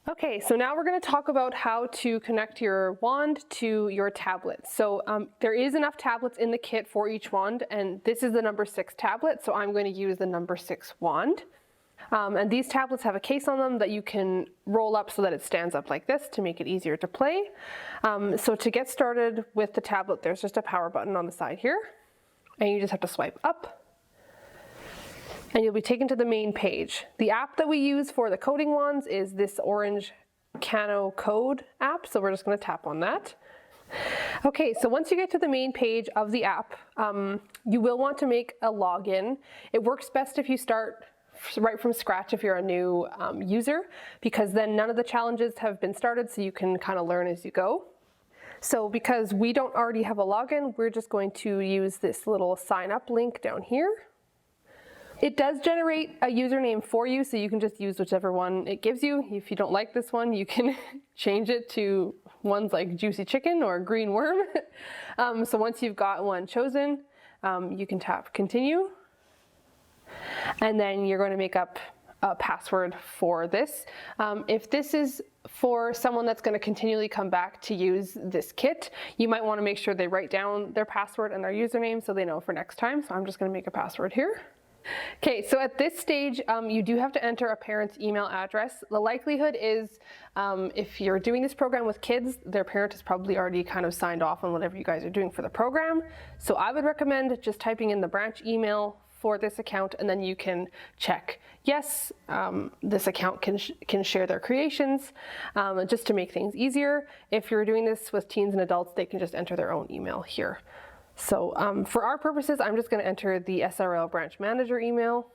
Okay, so now we're going to talk about how to connect your wand to your tablet. So there is enough tablets in the kit for each wand, and this is the number 6 tablet, so I'm going to use the number 6 wand. And these tablets have a case on them that you can roll up so that it stands up like this to make it easier to play. So to get started with the tablet, there's just a power button on the side here, and you just have to swipe up. And you'll be taken to the main page. The app that we use for the coding wands is this orange Kano code app, so we're just going to tap on that. Okay, so once you get to the main page of the app, you will want to make a login. It works best if you start right from scratch if you're a new user, because then none of the challenges have been started, so you can kind of learn as you go. So because we don't already have a login, we're just going to use this little sign up link down here. It does generate a username for you, so you can just use whichever one it gives you. If you don't like this one, you can change it to ones like Juicy Chicken or Green Worm. So once you've got one chosen, you can tap Continue. And then you're going to make up a password for this. If this is for someone that's going to continually come back to use this kit, you might want to make sure they write down their password and their username so they know for next time. So I'm just going to make a password here. Okay, so at this stage, you do have to enter a parent's email address. The likelihood is if you're doing this program with kids, their parent has probably already kind of signed off on whatever you guys are doing for the program. So I would recommend just typing in the branch email for this account, and then you can check, yes, this account can share their creations, just to make things easier. If you're doing this with teens and adults, they can just enter their own email here. So for our purposes, I'm just going to enter the SRL branch manager email.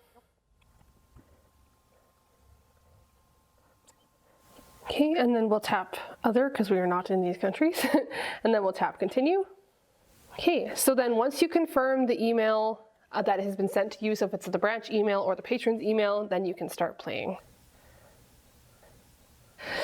Okay, and then we'll tap other because we are not in these countries, and then we'll tap continue. Okay, so then once you confirm the email that has been sent to you, so if it's the branch email or the patron's email, then you can start playing.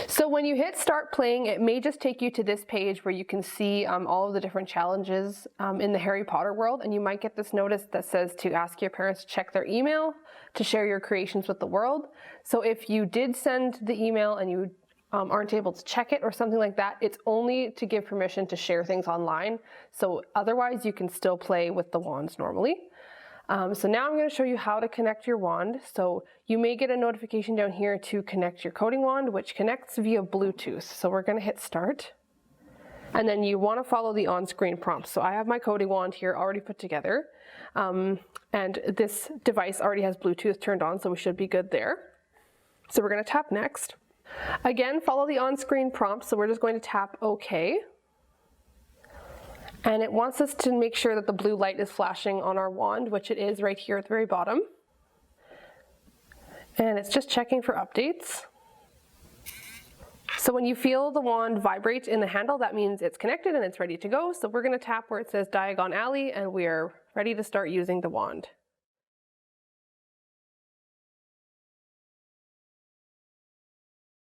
So when you hit start playing, it may just take you to this page where you can see all of the different challenges in the Harry Potter world, and you might get this notice that says to ask your parents to check their email to share your creations with the world. So if you did send the email and you aren't able to check it or something like that, it's only to give permission to share things online. So otherwise you can still play with the wands normally. So now I'm going to show you how to connect your wand. So you may get a notification down here to connect your coding wand, which connects via Bluetooth. So we're going to hit start. And then you want to follow the on-screen prompts. So I have my coding wand here already put together. And this device already has Bluetooth turned on, so we should be good there. So we're going to tap next. Again, follow the on-screen prompts. So we're just going to tap OK. And it wants us to make sure that the blue light is flashing on our wand, which it is right here at the very bottom. And it's just checking for updates. So when you feel the wand vibrate in the handle, that means it's connected and it's ready to go. So we're going to tap where it says Diagon Alley, and we are ready to start using the wand.